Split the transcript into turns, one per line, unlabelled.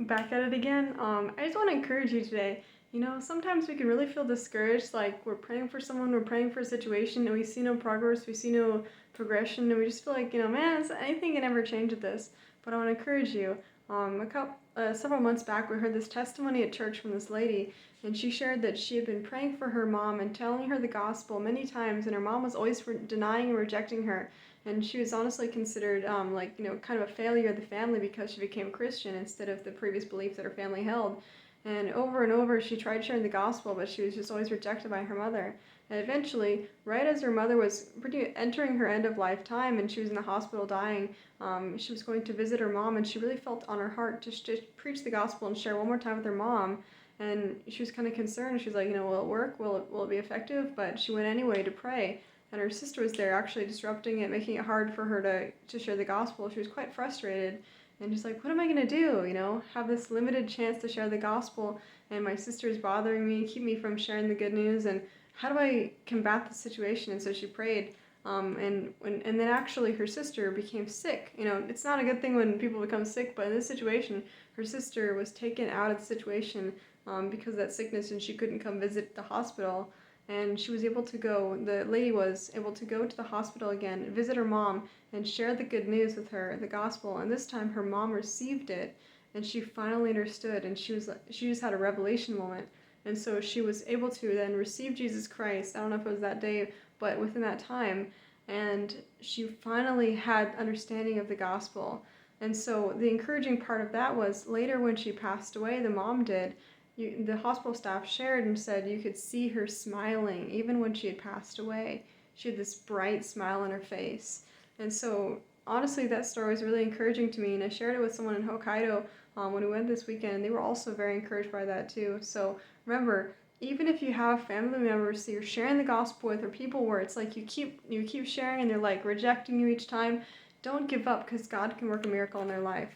Back at it again. I just want to encourage you today. Sometimes we can really feel discouraged, like we're praying for someone, we're praying for a situation, and we see no progress, we see no progression, and we just feel like, man, anything can ever change with this. But I want to encourage you. Several months back, we heard this testimony at church from this lady, and she shared that she had been praying for her mom and telling her the gospel many times, and her mom was always denying and rejecting her. And she was honestly considered, kind of a failure of the family because she became Christian instead of the previous belief that her family held. And over, she tried sharing the gospel, but she was just always rejected by her mother. And eventually, right as her mother was entering her end of life time and she was in the hospital dying, she was going to visit her mom, and she really felt on her heart to preach the gospel and share one more time with her mom. And she was kind of concerned. She was like, will it work? Will it be effective? But she went anyway to pray. And her sister was there actually disrupting it, making it hard for her to share the gospel. She was quite frustrated and just like, what am I going to do? Have this limited chance to share the gospel, and my sister is bothering me, keep me from sharing the good news, and how do I combat the situation? And so she prayed. And then actually her sister became sick. It's not a good thing when people become sick, but in this situation, her sister was taken out of the situation because of that sickness, and she couldn't come visit the hospital. And the lady was able to go to the hospital again, visit her mom, and share the good news with her, the gospel. And this time her mom received it, and she finally understood, and she just had a revelation moment. And so she was able to then receive Jesus Christ. I don't know if it was that day, but within that time. And she finally had understanding of the gospel. And so the encouraging part of that was later when she passed away, the mom did, the hospital staff shared and said you could see her smiling even when she had passed away. She had this bright smile on her face. And so honestly, that story was really encouraging to me, and I shared it with someone in Hokkaido when we went this weekend, and they were also very encouraged by that too. So remember, even if you have family members that you're sharing the gospel with, or people where it's like you keep sharing and they're like rejecting you each time, don't give up, because God can work a miracle in their life.